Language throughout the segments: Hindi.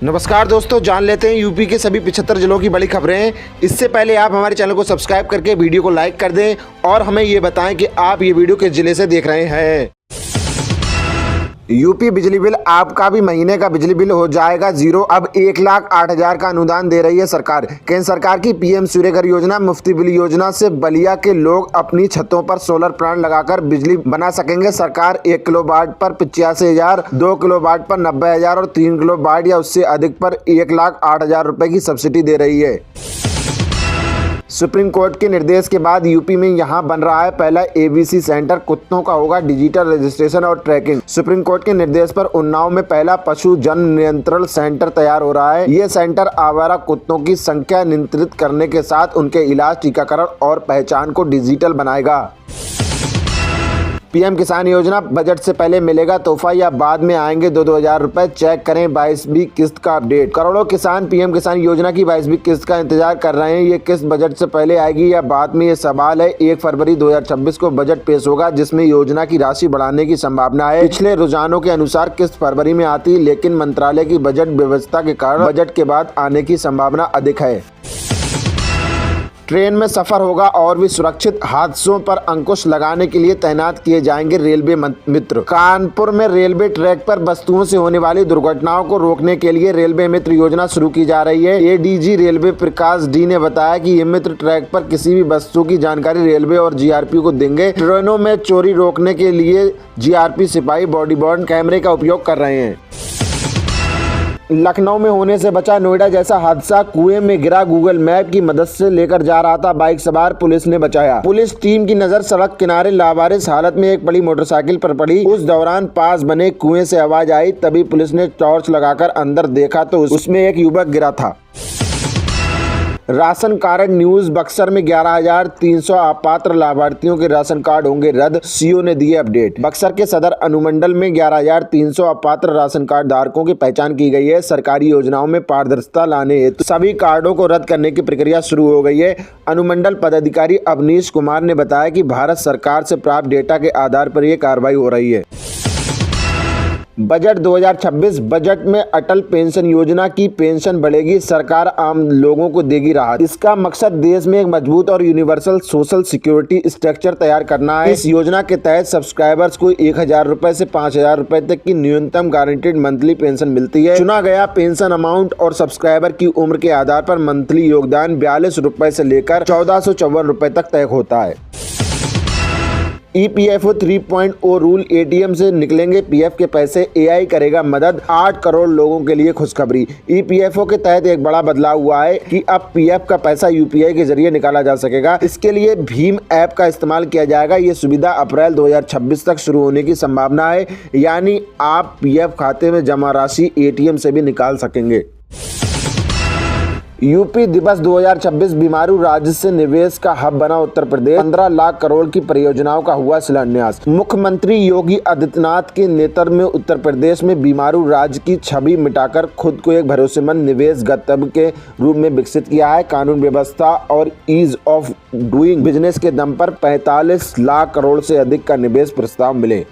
नमस्कार दोस्तों, जान लेते हैं यूपी के सभी 75 जिलों की बड़ी खबरें। इससे पहले आप हमारे चैनल को सब्सक्राइब करके वीडियो को लाइक कर दें और हमें ये बताएं कि आप ये वीडियो किस जिले से देख रहे हैं। यूपी बिजली बिल, आपका भी महीने का बिजली बिल हो जाएगा जीरो। अब 1,08,000 का अनुदान दे रही है सरकार। केंद्र सरकार की पीएम सूर्यघर योजना, मुफ्त बिल योजना से बलिया के लोग अपनी छतों पर सोलर प्लांट लगाकर बिजली बना सकेंगे। सरकार 1 किलोवाट पर 85,000, 2 किलोवाट पर 90,000 और 3 किलोवाट या उससे अधिक पर 1,08,000 रुपए की सब्सिडी दे रही है। सुप्रीम कोर्ट के निर्देश के बाद यूपी में यहां बन रहा है पहला एबीसी सेंटर। कुत्तों का होगा डिजिटल रजिस्ट्रेशन और ट्रैकिंग। सुप्रीम कोर्ट के निर्देश पर उन्नाव में पहला पशु जन नियंत्रण सेंटर तैयार हो रहा है। ये सेंटर आवारा कुत्तों की संख्या नियंत्रित करने के साथ उनके इलाज, टीकाकरण और पहचान को डिजिटल बनाएगा। पीएम किसान योजना, बजट से पहले मिलेगा तोहफा या बाद में आएंगे 2-2 हज़ार रुपए। चेक करें 22वीं किस्त का अपडेट। करोड़ों किसान पीएम किसान योजना की 22वीं किस्त का इंतजार कर रहे हैं। ये किस्त बजट से पहले आएगी या बाद में, ये सवाल है। 1 फरवरी 2026 को बजट पेश होगा जिसमें योजना की राशि बढ़ाने की संभावना है। पिछले रुझानों के अनुसार किस्त फरवरी में आती, लेकिन मंत्रालय की बजट व्यवस्था के कारण बजट के बाद आने की संभावना अधिक है। ट्रेन में सफर होगा और भी सुरक्षित। हादसों पर अंकुश लगाने के लिए तैनात किए जाएंगे रेलवे मित्र। कानपुर में रेलवे ट्रैक पर वस्तुओं से होने वाली दुर्घटनाओं को रोकने के लिए रेलवे मित्र योजना शुरू की जा रही है। एडीजी रेलवे प्रकाश डी ने बताया कि ये मित्र ट्रैक पर किसी भी वस्तु की जानकारी रेलवे और जीआरपी को देंगे। ट्रेनों में चोरी रोकने के लिए जीआरपी सिपाही बॉडी बॉर्न कैमरे का उपयोग कर रहे हैं। लखनऊ में होने से बचा नोएडा जैसा हादसा। कुएं में गिरा, गूगल मैप की मदद से लेकर जा रहा था बाइक सवार, पुलिस ने बचाया। पुलिस टीम की नजर सड़क किनारे लावारिस हालत में एक बड़ी मोटरसाइकिल पर पड़ी। उस दौरान पास बने कुएं से आवाज आई, तभी पुलिस ने टॉर्च लगाकर अंदर देखा तो उसमें एक युवक गिरा था। राशन कार्ड न्यूज, बक्सर में 11,300 अपात्र लाभार्थियों के राशन कार्ड होंगे रद्द। सीओ ने दिए अपडेट। बक्सर के सदर अनुमंडल में 11,300 अपात्र राशन कार्ड धारकों की पहचान की गई है। सरकारी योजनाओं में पारदर्शिता लाने हेतु सभी कार्डों को रद्द करने की प्रक्रिया शुरू हो गई है। अनुमंडल पदाधिकारी अवनीश कुमार ने बताया कि भारत सरकार से प्राप्त डेटा के आधार पर यह कार्रवाई हो रही है। बजट 2026, बजट में अटल पेंशन योजना की पेंशन बढ़ेगी। सरकार आम लोगों को देगी राहत। इसका मकसद देश में एक मजबूत और यूनिवर्सल सोशल सिक्योरिटी स्ट्रक्चर तैयार करना है। इस योजना के तहत सब्सक्राइबर्स को 1,000 रुपए से 5,000 रुपए तक की न्यूनतम गारंटीड मंथली पेंशन मिलती है। चुना गया पेंशन अमाउंट और सब्सक्राइबर की उम्र के आधार पर मंथली योगदान 42 रुपए से लेकर 1,454 रुपए तक तय होता है। ईपीएफओ 3.0 रूल, एटीएम से निकलेंगे पीएफ के पैसे, एआई करेगा मदद। 8 करोड़ लोगों के लिए खुशखबरी। ईपीएफओ के तहत एक बड़ा बदलाव हुआ है कि अब पीएफ का पैसा यूपीआई के जरिए निकाला जा सकेगा। इसके लिए भीम ऐप का इस्तेमाल किया जाएगा। ये सुविधा अप्रैल 2026 तक शुरू होने की संभावना है, यानी आप पीएफ खाते में जमा राशि एटीएम से भी निकाल सकेंगे। यूपी दिवस 2026, बीमारू राज्य से निवेश का हब बना उत्तर प्रदेश। 15 लाख करोड़ की परियोजनाओं का हुआ शिलान्यास। मुख्यमंत्री योगी आदित्यनाथ के नेतृत्व में उत्तर प्रदेश में बीमारू राज्य की छवि मिटाकर खुद को एक भरोसेमंद निवेश गंतव्य के रूप में विकसित किया है। कानून व्यवस्था और ईज ऑफ डूइंग बिजनेस के दम पर 45 लाख करोड़ से अधिक का निवेश प्रस्ताव मिले।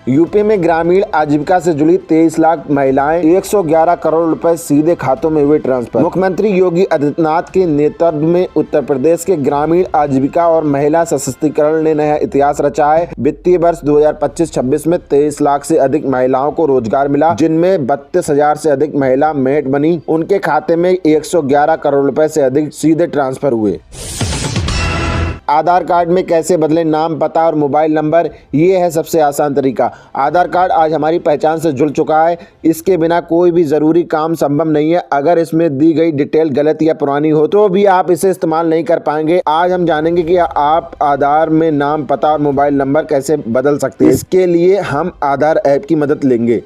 यूपी में ग्रामीण आजीविका से जुड़ी 23 लाख महिलाएं, 111 करोड़ रुपए सीधे खातों में हुए ट्रांसफर। मुख्यमंत्री योगी आदित्यनाथ के नेतृत्व में उत्तर प्रदेश के ग्रामीण आजीविका और महिला सशक्तिकरण ने नया इतिहास रचा है। वित्तीय वर्ष 2025-26 में 23 लाख से अधिक महिलाओं को रोजगार मिला, जिनमें 32,000 से अधिक महिला मेट बनी। उनके खाते में 111 करोड़ रुपए से अधिक सीधे ट्रांसफर हुए। आधार कार्ड में कैसे बदलें नाम, पता और मोबाइल नंबर, ये है सबसे आसान तरीका। आधार कार्ड आज हमारी पहचान से जुड़ चुका है। इसके बिना कोई भी ज़रूरी काम संभव नहीं है। अगर इसमें दी गई डिटेल गलत या पुरानी हो तो भी आप इसे इस्तेमाल नहीं कर पाएंगे। आज हम जानेंगे कि आप आधार में नाम, पता और मोबाइल नंबर कैसे बदल सकते हैं। इसके लिए हम आधार ऐप की मदद लेंगे।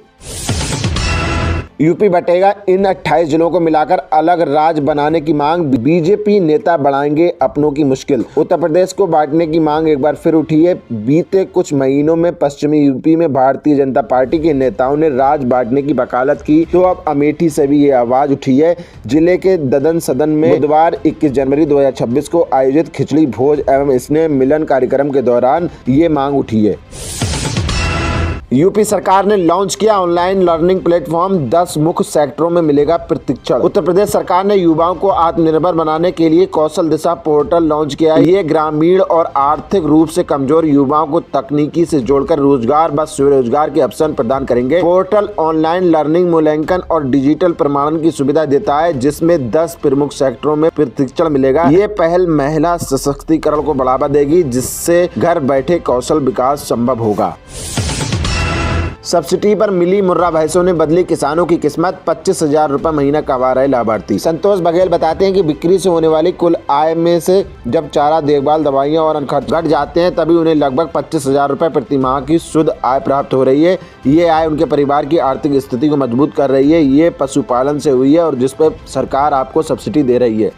यूपी बटेगा, इन 28 जिलों को मिलाकर अलग राज्य बनाने की मांग। बीजेपी नेता बढ़ाएंगे अपनों की मुश्किल। उत्तर प्रदेश को बांटने की मांग एक बार फिर उठी है। बीते कुछ महीनों में पश्चिमी यूपी में भारतीय जनता पार्टी के नेताओं ने राज्य बांटने की वकालत की, तो अब अमेठी से भी ये आवाज उठी है। जिले के ददन सदन में बुधवार 21 जनवरी 2026 को आयोजित खिचड़ी भोज एवं स्नेह मिलन कार्यक्रम के दौरान ये मांग उठी है। यूपी सरकार ने लॉन्च किया ऑनलाइन लर्निंग प्लेटफॉर्म, 10 मुख्य सेक्टरों में मिलेगा प्रशिक्षण। उत्तर प्रदेश सरकार ने युवाओं को आत्मनिर्भर बनाने के लिए कौशल दिशा पोर्टल लॉन्च किया है। ये ग्रामीण और आर्थिक रूप से कमजोर युवाओं को तकनीकी से जोड़कर रोजगार व स्वरोजगार के अवसर प्रदान करेंगे। पोर्टल ऑनलाइन लर्निंग मूल्यांकन और डिजिटल प्रमाणन की सुविधा देता है, जिसमें 10 प्रमुख सेक्टरों में प्रशिक्षण मिलेगा। ये पहल महिला सशक्तिकरण को बढ़ावा देगी, जिससे घर बैठे कौशल विकास संभव होगा। सब्सिडी पर मिली मुर्रा भैंसों ने बदली किसानों की किस्मत, 25,000 रुपए महीना कमा रहे लाभार्थी। संतोष बघेल बताते हैं कि बिक्री से होने वाली कुल आय में से जब चारा, देखभाल, दवाइयां और अन्य खर्च घट जाते हैं, तभी उन्हें लगभग 25,000 रुपए प्रति माह की शुद्ध आय प्राप्त हो रही है। ये आय उनके परिवार की आर्थिक स्थिति को मजबूत कर रही है। ये पशुपालन से हुई है और जिस पर सरकार आपको सब्सिडी दे रही है।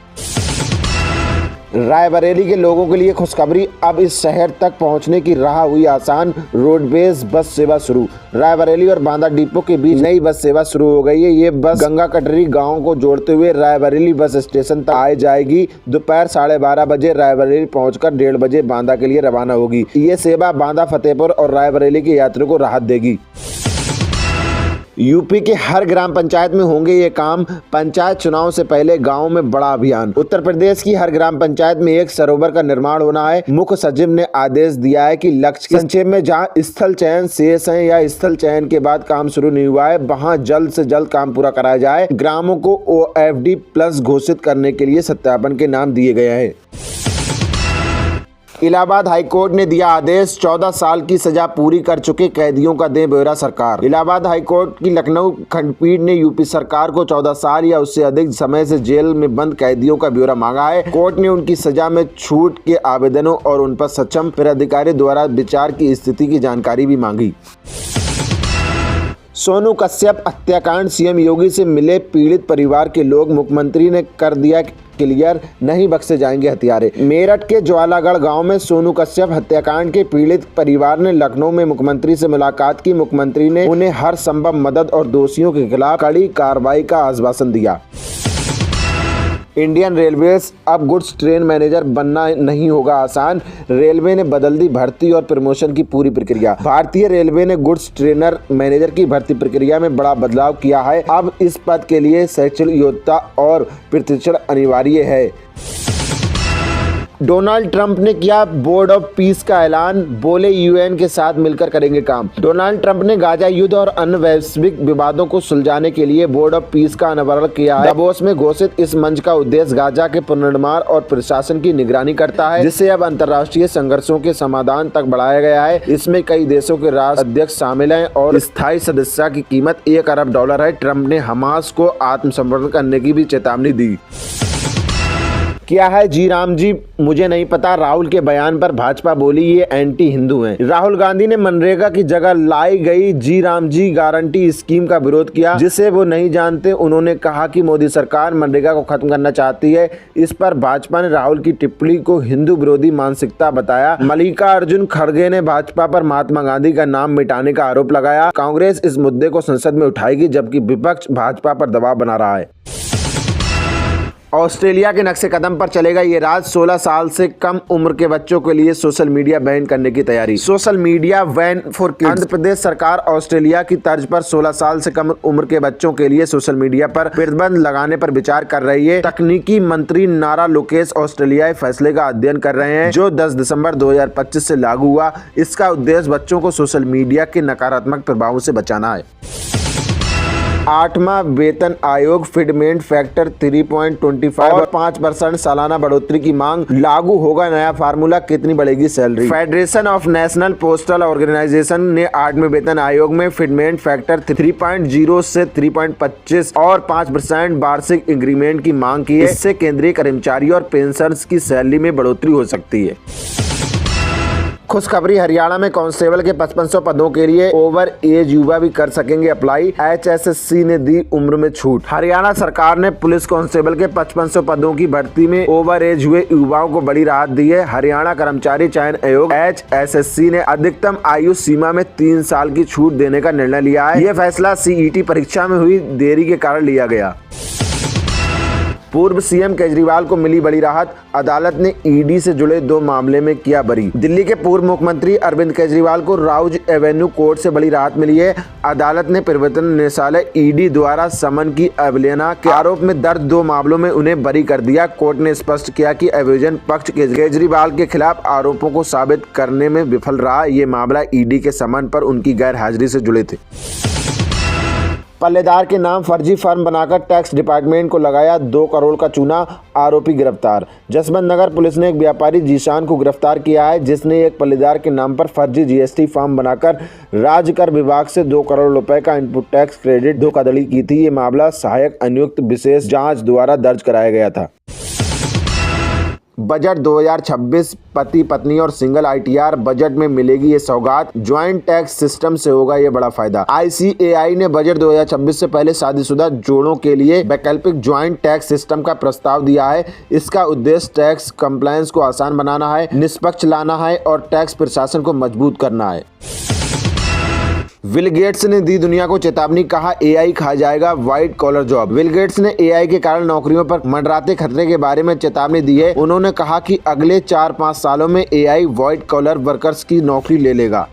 रायबरेली के लोगों के लिए खुशखबरी, अब इस शहर तक पहुंचने की राह हुई आसान। रोडवेज बस सेवा शुरू। रायबरेली और बांदा डिपो के बीच नई बस सेवा शुरू हो गई है। ये बस गंगा कटरी गांव को जोड़ते हुए रायबरेली बस स्टेशन तक आ जाएगी। दोपहर 12:30 बजे रायबरेली पहुंचकर 1:30 बजे बांदा के लिए रवाना होगी। ये सेवा बांदा, फतेहपुर और रायबरेली के यात्रियों को राहत देगी। यूपी के हर ग्राम पंचायत में होंगे ये काम, पंचायत चुनाव से पहले गांव में बड़ा अभियान। उत्तर प्रदेश की हर ग्राम पंचायत में एक सरोवर का निर्माण होना है। मुख्य सचिव ने आदेश दिया है कि लक्ष्य संक्षेप में जहां स्थल चयन शेष है या स्थल चयन के बाद काम शुरू नहीं हुआ है, वहां जल्द से जल्द काम पूरा कराया जाए। ग्रामों को OFD प्लस घोषित करने के लिए सत्यापन के नाम दिए गए हैं। इलाहाबाद हाईकोर्ट ने दिया आदेश, 14 साल की सजा पूरी कर चुके कैदियों का दे ब्यौरा सरकार। इलाहाबाद हाईकोर्ट की लखनऊ खंडपीठ ने यूपी सरकार को 14 साल या उससे अधिक समय से जेल में बंद कैदियों का ब्यौरा मांगा है। कोर्ट ने उनकी सजा में छूट के आवेदनों और उन पर सक्षम पदाधिकारी द्वारा विचार की स्थिति की जानकारी भी मांगी। सोनू कश्यप हत्याकांड, सीएम योगी से मिले पीड़ित परिवार के लोग, मुख्यमंत्री ने कर दिया क्लियर, नहीं बख्शे जाएंगे हत्यारे। मेरठ के ज्वालागढ़ गांव में सोनू कश्यप हत्याकांड के पीड़ित परिवार ने लखनऊ में मुख्यमंत्री से मुलाकात की। मुख्यमंत्री ने उन्हें हर संभव मदद और दोषियों के खिलाफ कड़ी कार्रवाई का आश्वासन दिया। इंडियन रेलवेज, अब गुड्स ट्रेन मैनेजर बनना नहीं होगा आसान। रेलवे ने बदल दी भर्ती और प्रमोशन की पूरी प्रक्रिया। भारतीय रेलवे ने गुड्स ट्रेनर मैनेजर की भर्ती प्रक्रिया में बड़ा बदलाव किया है। अब इस पद के लिए शैक्षणिक योग्यता और प्रशिक्षण अनिवार्य है। डोनाल्ड ट्रंप ने किया बोर्ड ऑफ पीस का ऐलान, बोले यूएन के साथ मिलकर करेंगे काम। डोनाल्ड ट्रंप ने गाजा युद्ध और अन्य वैश्विक विवादों को सुलझाने के लिए बोर्ड ऑफ पीस का अनावरण किया है। दावोस में घोषित इस मंच का उद्देश्य गाजा के पुनर्निर्माण और प्रशासन की निगरानी करता है, जिससे अब अंतर्राष्ट्रीय संघर्षों के समाधान तक बढ़ाया गया है। इसमें कई देशों के राष्ट्र अध्यक्ष शामिल हैं और स्थायी सदस्यता की कीमत $1 अरब है। ट्रंप ने हमास को आत्मसमर्पण करने की भी चेतावनी दी। क्या है जी राम जी, मुझे नहीं पता। राहुल के बयान पर भाजपा बोली ये एंटी हिंदू हैं। राहुल गांधी ने मनरेगा की जगह लाई गई जी राम जी गारंटी स्कीम का विरोध किया, जिसे वो नहीं जानते। उन्होंने कहा कि मोदी सरकार मनरेगा को खत्म करना चाहती है। इस पर भाजपा ने राहुल की टिप्पणी को हिंदू विरोधी मानसिकता बताया। मल्लिकार्जुन खड़गे ने भाजपा पर महात्मा गांधी का नाम मिटाने का आरोप लगाया। कांग्रेस इस मुद्दे को संसद में उठाएगी, जबकि विपक्ष भाजपा पर दबाव बना रहा है। ऑस्ट्रेलिया के नक्शे कदम पर चलेगा ये राज्य, 16 साल से कम उम्र के बच्चों के लिए सोशल मीडिया बैन करने की तैयारी। Social media ban for kids. Andhra Pradesh सरकार ऑस्ट्रेलिया की तर्ज पर 16 साल से कम उम्र के बच्चों के लिए सोशल मीडिया पर प्रतिबंध लगाने पर विचार कर रही है। तकनीकी मंत्री नारा लोकेश ऑस्ट्रेलियाई फैसले का अध्ययन कर रहे हैं, जो 10 दिसंबर 2025 से लागू हुआ। इसका उद्देश्य बच्चों को सोशल मीडिया के नकारात्मक प्रभावों से बचाना है। 8वां वेतन आयोग, फिटमेंट फैक्टर 3.25 और 5% सालाना बढ़ोतरी की मांग। लागू होगा नया फार्मूला, कितनी बढ़ेगी salary. Federation of National Postal Organisation ने 8वें वेतन आयोग में फिटमेंट फैक्टर 3.0 से 3.25 और 5% वार्षिक इंक्रीमेंट की मांग की है। इससे केंद्रीय कर्मचारी और पेंशनर्स की सैलरी में बढ़ोतरी हो सकती है। खुशखबरी, हरियाणा में कांस्टेबल के 5500 पदों के लिए ओवर एज युवा भी कर सकेंगे अप्लाई। HSSC ने दी उम्र में छूट। हरियाणा सरकार ने पुलिस कांस्टेबल के 5500 पदों की भर्ती में ओवर एज हुए युवाओं को बड़ी राहत दी है। हरियाणा कर्मचारी चयन आयोग HSSC ने अधिकतम आयु सीमा में 3 साल की छूट देने का निर्णय लिया है। यह फैसला CET परीक्षा में हुई देरी के कारण लिया गया। पूर्व सीएम केजरीवाल को मिली बड़ी राहत, अदालत ने ईडी से जुड़े 2 मामले में किया बरी। दिल्ली के पूर्व मुख्यमंत्री अरविंद केजरीवाल को राउज एवेन्यू कोर्ट से बड़ी राहत मिली है। अदालत ने प्रवर्तन निदेशालय ईडी द्वारा समन की अवहेलना के आरोप में दर्ज 2 मामलों में उन्हें बरी कर दिया। कोर्ट ने स्पष्ट किया कि अभियोजन पक्ष केजरीवाल के खिलाफ आरोपों को साबित करने में विफल रहा। ये मामला ईडी के समन पर उनकी गैर हाजिरी से जुड़े थे। पल्लेदार के नाम फर्जी फर्म बनाकर टैक्स डिपार्टमेंट को लगाया 2 करोड़ का चूना, आरोपी गिरफ्तार। जसवंत नगर पुलिस ने एक व्यापारी जीशान को गिरफ्तार किया है, जिसने एक पल्लेदार के नाम पर फर्जी जीएसटी फॉर्म बनाकर राज्य कर विभाग से 2 करोड़ रुपए का इनपुट टैक्स क्रेडिट धोखाधड़ी की थी। ये मामला सहायक आयुक्त विशेष जांच द्वारा दर्ज कराया गया था। बजट 2026 पति पत्नी और सिंगल आईटीआर बजट में मिलेगी ये सौगात, ज्वाइंट टैक्स सिस्टम से होगा ये बड़ा फायदा। आईसीएआई ने बजट 2026 से पहले शादीशुदा जोड़ों के लिए वैकल्पिक ज्वाइंट टैक्स सिस्टम का प्रस्ताव दिया है। इसका उद्देश्य टैक्स कंप्लायंस को आसान बनाना है, निष्पक्ष लाना है और टैक्स प्रशासन को मजबूत करना है। बिल गेट्स ने दी दुनिया को चेतावनी, कहा एआई खा जाएगा white collar job. Bill Gates ने एआई के कारण नौकरियों पर मंडराते खतरे के बारे में चेतावनी दी है। उन्होंने कहा कि अगले 4-5 सालों में एआई व्हाइट कॉलर वर्कर्स की नौकरी ले लेगा।